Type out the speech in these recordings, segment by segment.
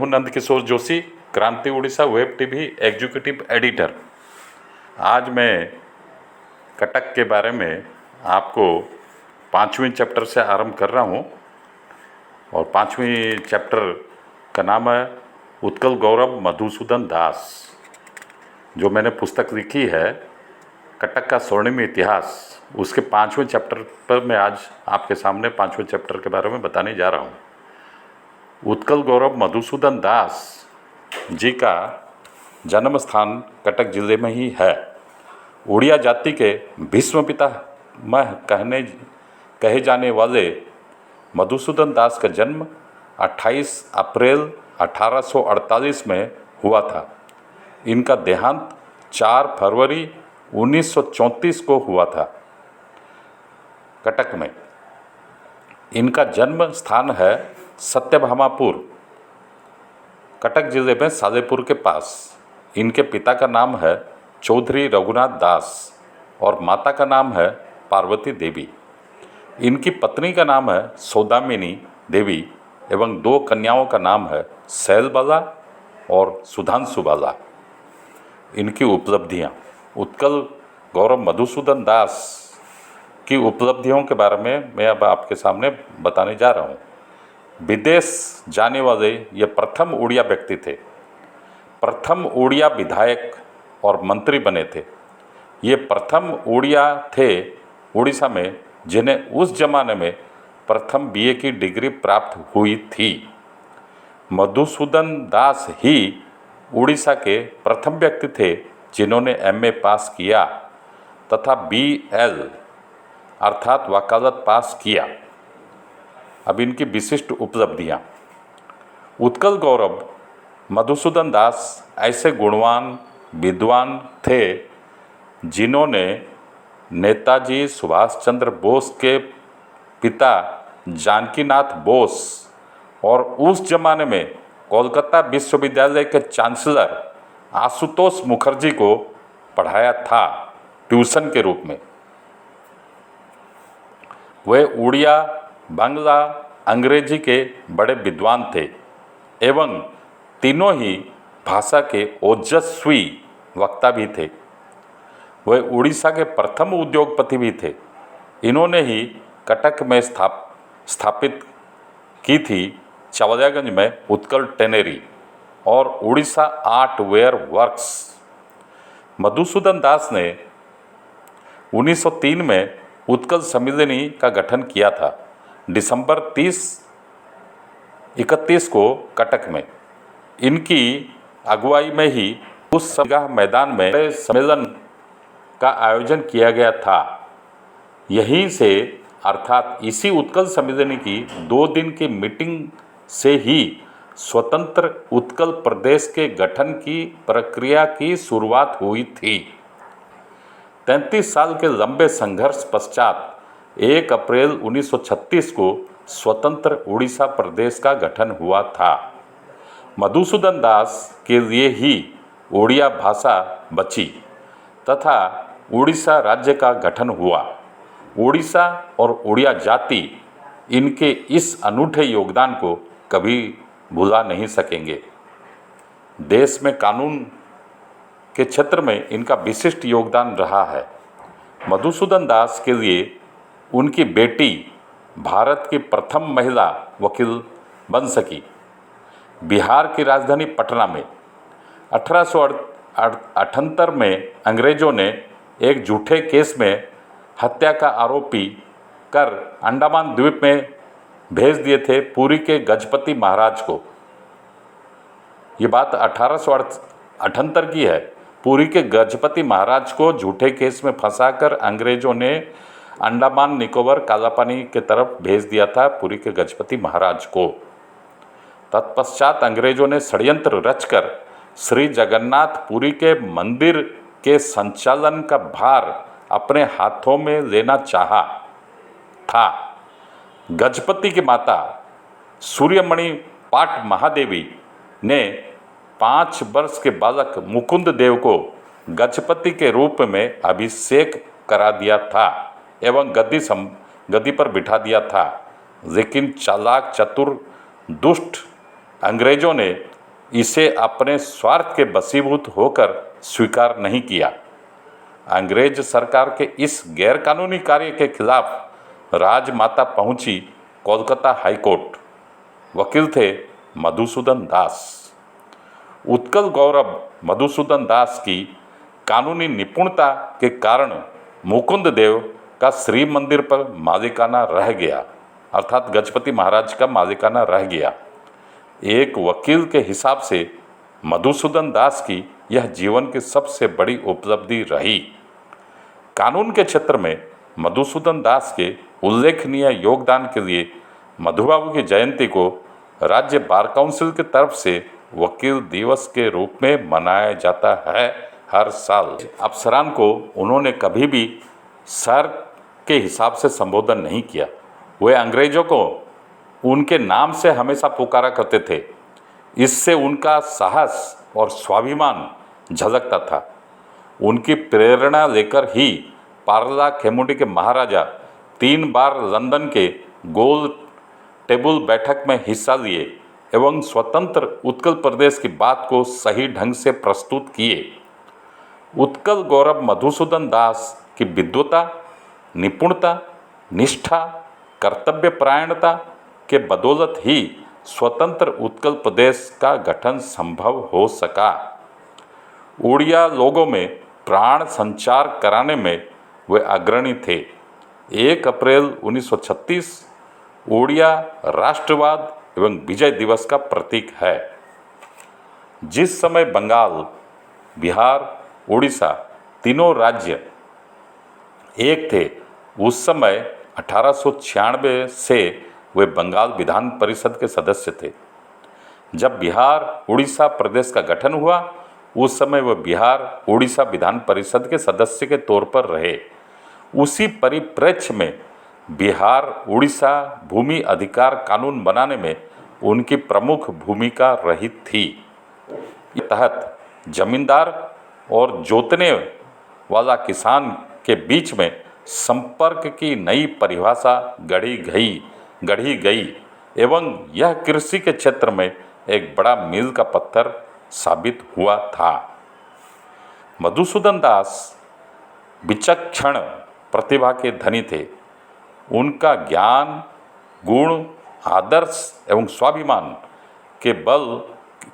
हूं नंदकिशोर जोशी, क्रांति Orissa web TV executive editor. आज मैं कटक के बारे में आपको 5वें चैप्टर से आरंभ कर रहा हूं और 5वें चैप्टर का नाम है उत्कल गौरव मधुसूदन दास। जो मैंने पुस्तक लिखी है कटक का स्वर्णिम इतिहास, उसके 5वें चैप्टर पर मैं आज आपके सामने 5वें चैप्टर के बारे में बताने जा रहा हूं। उत्कल गौरव मधुसूदन दास जी का जन्म स्थान कटक जिले में ही है। उड़िया जाति के भीष्म पितामह कहे जाने वाले मधुसूदन दास का जन्म 28 अप्रैल 1848 में हुआ था। इनका देहांत 4 फरवरी 1934 को हुआ था कटक में। इनका जन्म स्थान है सत्यभामापुर, कटक जिले में सालेपुर के पास। इनके पिता का नाम है चौधरी रघुनाथ दास और माता का नाम है पार्वती देवी। इनकी पत्नी का नाम है सौदामिनी देवी एवं 2 कन्याओं का नाम है शैलबाला और सुधांशुबाला। इनकी उपलब्धियाँ, उत्कल गौरव मधुसूदन दास की उपलब्धियों के बारे में मैं अब आपके सामने बताने जा रहा हूँ। विदेश जाने वाले ये प्रथम उड़िया व्यक्ति थे। प्रथम उड़िया विधायक और मंत्री बने थे। ये प्रथम उड़िया थे उड़ीसा में जिन्हें उस जमाने में प्रथम बीए की डिग्री प्राप्त हुई थी। मधुसूदन दास ही उड़ीसा के प्रथम व्यक्ति थे जिन्होंने एमए पास किया तथा बीएल अर्थात वकालत पास किया। अब इनकी विशिष्ट उपलब्धियाँ। उत्कल गौरव मधुसूदन दास ऐसे गुणवान विद्वान थे जिन्होंने नेताजी सुभाष चंद्र बोस के पिता जानकीनाथ बोस और उस जमाने में कोलकाता विश्वविद्यालय के चांसलर आशुतोष मुखर्जी को पढ़ाया था ट्यूशन के रूप में। वे उड़िया, बांग्ला, अंग्रेजी के बड़े विद्वान थे एवं तीनों ही भाषा के ओजस्वी वक्ता भी थे। वे उड़ीसा के प्रथम उद्योगपति भी थे। इन्होंने ही कटक में स्थापित की थी चवलियागंज में उत्कल टेनरी और Orissa art ware works. Madhusudan Das ने 1903 में उत्कल सम्मिलनी का गठन किया था। दिसंबर 31 को कटक में इनकी अगुवाई में ही उस जगह मैदान में सम्मेलन का आयोजन किया गया था। यहीं से अर्थात इसी उत्कल सम्मेलनी की 2 दिन की मीटिंग से ही स्वतंत्र उत्कल प्रदेश के गठन की प्रक्रिया की शुरुआत हुई थी। 33 साल के लंबे संघर्ष पश्चात 1 अप्रैल 1936 को स्वतंत्र उड़ीसा प्रदेश का गठन हुआ था। मधुसूदन दास के लिए ही उड़िया भाषा बची तथा उड़ीसा राज्य का गठन हुआ। उड़ीसा और उड़िया जाति इनके इस अनूठे योगदान को कभी भुला नहीं सकेंगे। देश में कानून के क्षेत्र में इनका विशिष्ट योगदान रहा है। मधुसूदन दास के लिए उनकी बेटी भारत की प्रथम महिला वकील बन सकी। बिहार की राजधानी पटना में 1878 में अंग्रेज़ों ने एक झूठे केस में हत्या का आरोपी कर अंडमान द्वीप में भेज दिए थे पुरी के गजपति महाराज को। ये बात 1878 की है। पुरी के गजपति महाराज को झूठे केस में फंसाकर अंग्रेज़ों ने अंडमान निकोबार कालापानी के तरफ भेज दिया था पुरी के गजपति महाराज को। तत्पश्चात अंग्रेज़ों ने षड्यंत्र रचकर श्री जगन्नाथ पुरी के मंदिर के संचालन का भार अपने हाथों में लेना चाहा था। गजपति की माता सूर्यमणि पाट महादेवी ने 5 वर्ष के बालक मुकुंद देव को गजपति के रूप में अभिषेक करा दिया था एवं गद्दी पर बिठा दिया था। लेकिन चालाक चतुर दुष्ट अंग्रेज़ों ने इसे अपने स्वार्थ के वशीभूत होकर स्वीकार नहीं किया। अंग्रेज सरकार के इस गैरकानूनी कार्य के खिलाफ राजमाता पहुंची कोलकाता हाईकोर्ट। वकील थे मधुसूदन दास। उत्कल गौरव मधुसूदन दास की कानूनी निपुणता के कारण मुकुंद देव का श्री मंदिर पर मालिकाना रह गया, अर्थात गजपति महाराज का मालिकाना रह गया। एक वकील के हिसाब से मधुसूदन दास की यह जीवन की सबसे बड़ी उपलब्धि रही। कानून के क्षेत्र में मधुसूदन दास के उल्लेखनीय योगदान के लिए मधुबाबू की जयंती को राज्य बार काउंसिल की तरफ से वकील दिवस के रूप में मनाया जाता है हर साल। अफसरान को उन्होंने कभी भी सर के हिसाब से संबोधन नहीं किया। वे अंग्रेजों को उनके नाम से हमेशा पुकारा करते थे। इससे उनका साहस और स्वाभिमान झलकता था। उनकी प्रेरणा लेकर ही पारला खेमुंडी के महाराजा 3 बार लंदन के गोल टेबल बैठक में हिस्सा लिए एवं स्वतंत्र उत्कल प्रदेश की बात को सही ढंग से प्रस्तुत किए। उत्कल गौरव मधुसूदन दास की विद्वता, निपुणता, निष्ठा, कर्तव्यपरायणता के बदौलत ही स्वतंत्र उत्कल प्रदेश का गठन संभव हो सका। उड़िया लोगों में प्राण संचार कराने में वे अग्रणी थे। 1 अप्रैल 1936 उड़िया राष्ट्रवाद एवं विजय दिवस का प्रतीक है। जिस समय बंगाल, बिहार, उड़ीसा तीनों राज्य एक थे, उस समय 1896 से वे बंगाल विधान परिषद के सदस्य थे। जब बिहार उड़ीसा प्रदेश का गठन हुआ, उस समय वे बिहार उड़ीसा विधान परिषद के सदस्य के तौर पर रहे। उसी परिप्रेक्ष्य में बिहार उड़ीसा भूमि अधिकार कानून बनाने में उनकी प्रमुख भूमिका रही थी। इस तहत जमींदार और जोतने वाला किसान के बीच में संपर्क की नई परिभाषा गढ़ी गई एवं यह कृषि के क्षेत्र में एक बड़ा मील का पत्थर साबित हुआ था। मधुसूदन दास विचक्षण प्रतिभा के धनी थे। उनका ज्ञान, गुण, आदर्श एवं स्वाभिमान के बल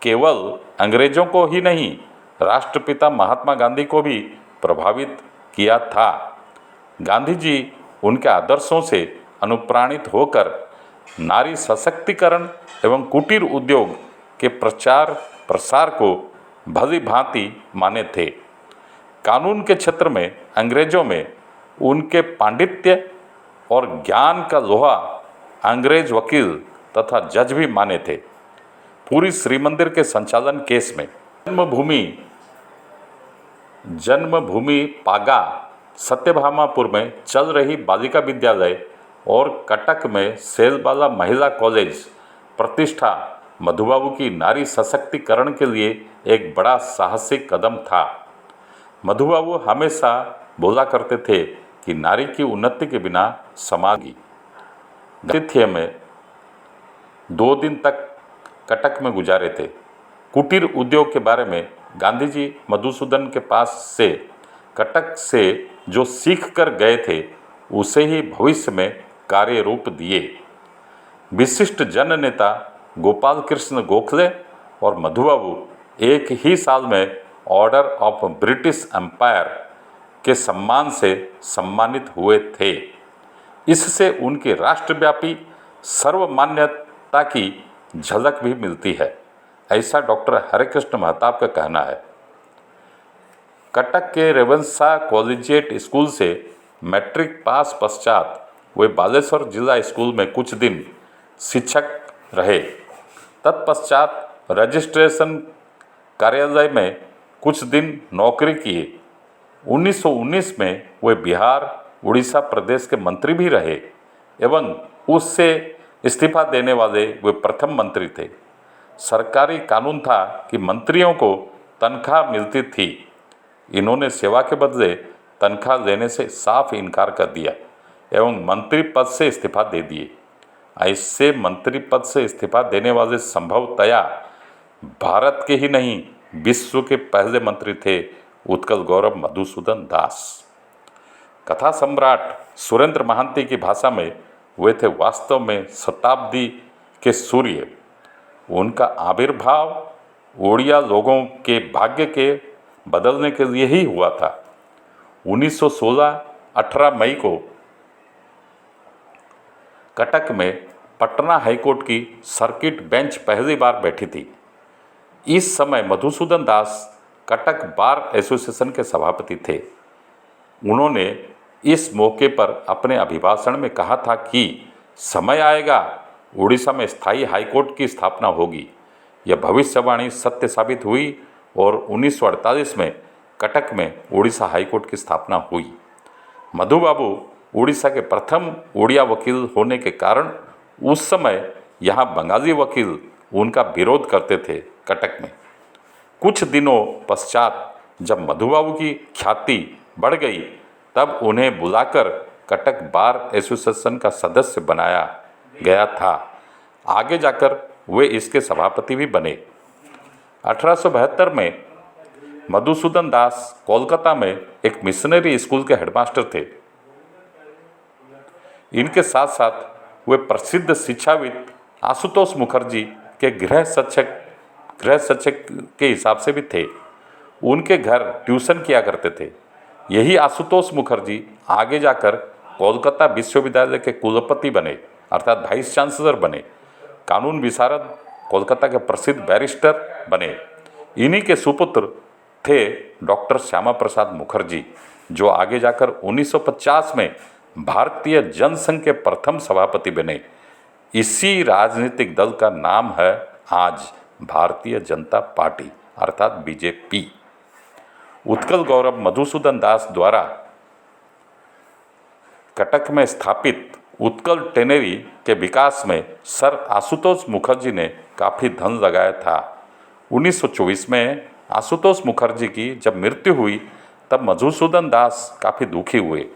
केवल अंग्रेजों को ही नहीं, राष्ट्रपिता महात्मा गांधी को भी प्रभावित किया था। गांधी जी उनके आदर्शों से अनुप्राणित होकर नारी सशक्तिकरण एवं कुटीर उद्योग के प्रचार प्रसार को भली भांति माने थे। कानून के क्षेत्र में अंग्रेजों में उनके पांडित्य और ज्ञान का लोहा अंग्रेज वकील तथा जज भी माने थे। पूरी श्री मंदिर के संचालन केस में जन्मभूमि पागा सत्यभामापुर में चल रही बालिका विद्यालय और कटक में सेलबाला महिला कॉलेज प्रतिष्ठा मधुबाबू की नारी सशक्तिकरण के लिए एक बड़ा साहसिक कदम था। मधुबाबू हमेशा बोला करते थे कि नारी की उन्नति के बिना समाज की। आतिथ्य में 2 दिन तक कटक में गुजारे थे। कुटीर उद्योग के बारे में गांधी जी मधुसूदन के पास से कटक से जो सीख कर गए थे उसे ही भविष्य में कार्य रूप दिए। विशिष्ट जन नेता गोपाल कृष्ण गोखले और मधुबाबू एक ही साल में ऑर्डर ऑफ ब्रिटिश एम्पायर के सम्मान से सम्मानित हुए थे। इससे उनकी राष्ट्रव्यापी सर्वमान्यता की झलक भी मिलती है, ऐसा डॉक्टर हरिकृष्ण महताब का कहना है। कटक के रेवंसा कॉलेजिएट स्कूल से मैट्रिक पास पश्चात वे बालेश्वर जिला स्कूल में कुछ दिन शिक्षक रहे। तत्पश्चात रजिस्ट्रेशन कार्यालय में कुछ दिन नौकरी किए। 1919 में वे बिहार उड़ीसा प्रदेश के मंत्री भी रहे एवं उससे इस्तीफा देने वाले वे प्रथम मंत्री थे। सरकारी कानून था कि मंत्रियों को तनख्वाह मिलती थी। इन्होंने सेवा के बदले तनख्वाह लेने से साफ इनकार कर दिया एवं मंत्री पद से इस्तीफा दे दिए। ऐसे मंत्री पद से इस्तीफा देने वाले संभवतया भारत के ही नहीं विश्व के पहले मंत्री थे उत्कल गौरव मधुसूदन दास। कथा सम्राट सुरेंद्र महांती की भाषा में वे थे वास्तव में शताब्दी के सूर्य। उनका आविर्भाव ओडिया लोगों के भाग्य के बदलने के लिए ही हुआ था। 1916 18 मई को कटक में पटना हाईकोर्ट की सर्किट बेंच पहली बार बैठी थी। इस समय मधुसूदन दास कटक बार एसोसिएशन के सभापति थे। उन्होंने इस मौके पर अपने अभिभाषण में कहा था कि समय आएगा उड़ीसा में स्थायी हाईकोर्ट की स्थापना होगी। यह भविष्यवाणी सत्य साबित हुई और 1948 में कटक में उड़ीसा हाईकोर्ट की स्थापना हुई। मधु बाबू उड़ीसा के प्रथम उड़िया वकील होने के कारण उस समय यहाँ बंगाली वकील उनका विरोध करते थे। कटक में कुछ दिनों पश्चात जब मधु बाबू की ख्याति बढ़ गई तब उन्हें बुलाकर कटक बार एसोसिएशन का सदस्य बनाया गया था। आगे जाकर वे इसके सभापति भी बने। 1872 में मधुसूदन दास कोलकाता में एक मिशनरी स्कूल के हेडमास्टर थे। इनके साथ साथ वे प्रसिद्ध शिक्षाविद आशुतोष मुखर्जी के गृह शिक्षक के हिसाब से भी थे। उनके घर ट्यूशन किया करते थे। यही आशुतोष मुखर्जी आगे जाकर कोलकाता विश्वविद्यालय के कुलपति बने अर्थात वाइस चांसलर बने। कानून विशारद कोलकाता के प्रसिद्ध बैरिस्टर बने। इन्हीं के सुपुत्र थे डॉक्टर श्यामा प्रसाद मुखर्जी जो आगे जाकर 1950 में भारतीय जनसंघ के प्रथम सभापति बने। इसी राजनीतिक दल का नाम है आज भारतीय जनता पार्टी अर्थात बीजेपी। उत्कल गौरव मधुसूदन दास द्वारा कटक में स्थापित उत्कल टेनरी के विकास में सर आशुतोष मुखर्जी ने काफ़ी धन लगाया था। 1924 में आशुतोष मुखर्जी की जब मृत्यु हुई तब मधुसूदन दास काफ़ी दुखी हुए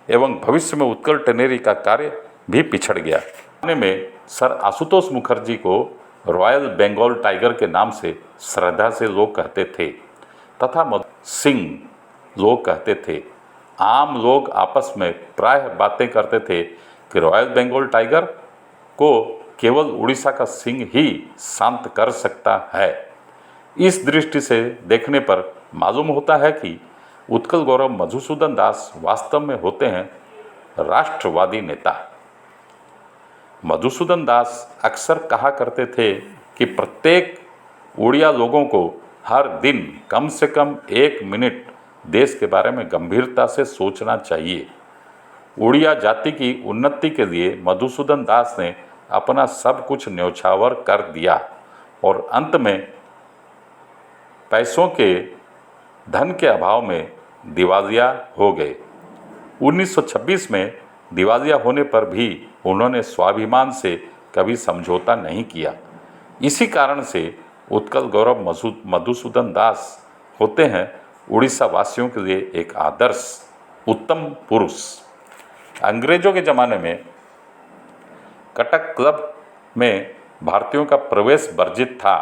एवं भविष्य में उत्कल टेनरी का कार्य भी पिछड़ गया। में सर आशुतोष मुखर्जी को रॉयल बंगाल टाइगर के नाम से श्रद्धा से लोग कहते थे तथा सिंह लोग कहते थे। आम लोग आपस में प्रायः बातें करते थे कि रॉयल बंगाल टाइगर को केवल उड़ीसा का सिंह ही शांत कर सकता है। इस दृष्टि से देखने पर मालूम होता है कि उत्कल गौरव मधुसूदन दास वास्तव में होते हैं राष्ट्रवादी नेता। मधुसूदन दास अक्सर कहा करते थे कि प्रत्येक उड़िया लोगों को हर दिन कम से कम 1 मिनट देश के बारे में गंभीरता से सोचना चाहिए। उड़िया जाति की उन्नति के लिए मधुसूदन दास ने अपना सब कुछ न्यौछावर कर दिया और अंत में पैसों के धन के अभाव में दिवालिया हो गए। 1926 में दिवालिया होने पर भी उन्होंने स्वाभिमान से कभी समझौता नहीं किया। इसी कारण से उत्कल गौरव मधुसूदन दास होते हैं उड़ीसा वासियों के लिए एक आदर्श उत्तम पुरुष। अंग्रेजों के ज़माने में कटक क्लब में भारतीयों का प्रवेश वर्जित था।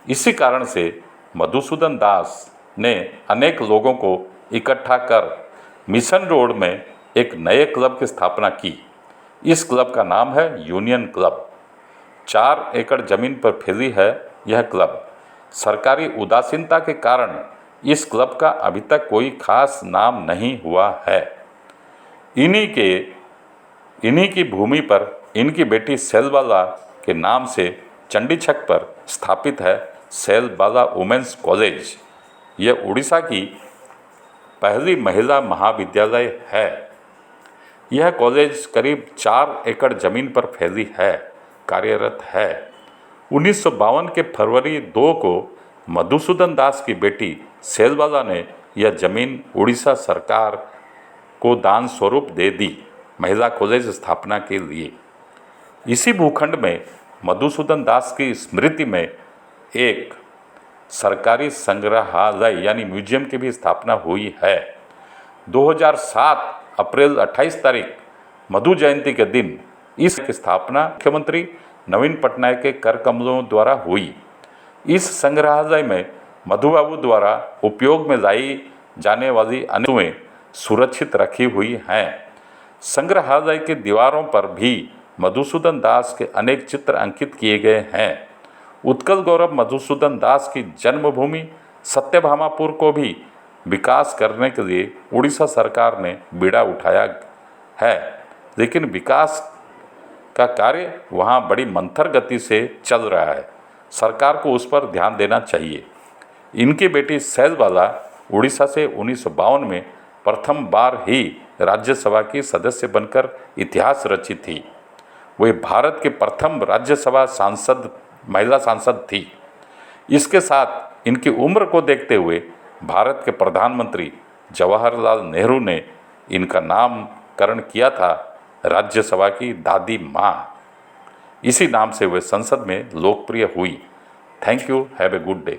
इसी कारण से मधुसूदन दास ने अनेक लोगों को इकट्ठा कर मिशन रोड में एक नए क्लब की स्थापना की। इस क्लब का नाम है यूनियन क्लब। 4 एकड़ जमीन पर फैली है यह क्लब। सरकारी उदासीनता के कारण इस क्लब का अभी तक कोई खास नाम नहीं हुआ है। इन्हीं की भूमि पर इनकी बेटी सैलबाला के नाम से चंडीछक पर स्थापित है सैलबाला वुमेन्स कॉलेज। यह उड़ीसा की पहली महिला महाविद्यालय है। यह कॉलेज करीब 4 एकड़ जमीन पर फैली है, कार्यरत है। 1952 के फरवरी 2 को मधुसूदन दास की बेटी सैलबाला ने यह जमीन उड़ीसा सरकार को दान स्वरूप दे दी महिला कॉलेज स्थापना के लिए। इसी भूखंड में मधुसूदन दास की स्मृति में एक सरकारी संग्रहालय यानी म्यूजियम की भी स्थापना हुई है। 2007 अप्रैल 28 तारीख मधु जयंती के दिन इस की स्थापना मुख्यमंत्री नवीन पटनायक के कर कमलों द्वारा हुई। इस संग्रहालय में मधुबाबू द्वारा उपयोग में लाई जाने वाली अन्य वस्तुएं सुरक्षित रखी हुई हैं। संग्रहालय के दीवारों पर भी मधुसूदन दास के अनेक चित्र अंकित किए गए हैं। उत्कल गौरव मधुसूदन दास की जन्मभूमि सत्यभामापुर को भी विकास करने के लिए उड़ीसा सरकार ने बीड़ा उठाया है, लेकिन विकास का कार्य वहाँ बड़ी मंथर गति से चल रहा है। सरकार को उस पर ध्यान देना चाहिए। इनकी बेटी सैलबाला उड़ीसा से 1952 में प्रथम बार ही राज्यसभा की सदस्य बनकर इतिहास रची थी। वे भारत के प्रथम राज्यसभा महिला सांसद थी। इसके साथ इनकी उम्र को देखते हुए भारत के प्रधानमंत्री जवाहरलाल नेहरू ने इनका नामकरण किया था राज्यसभा की दादी माँ। इसी नाम से वे संसद में लोकप्रिय हुई। Thank you, have a good day.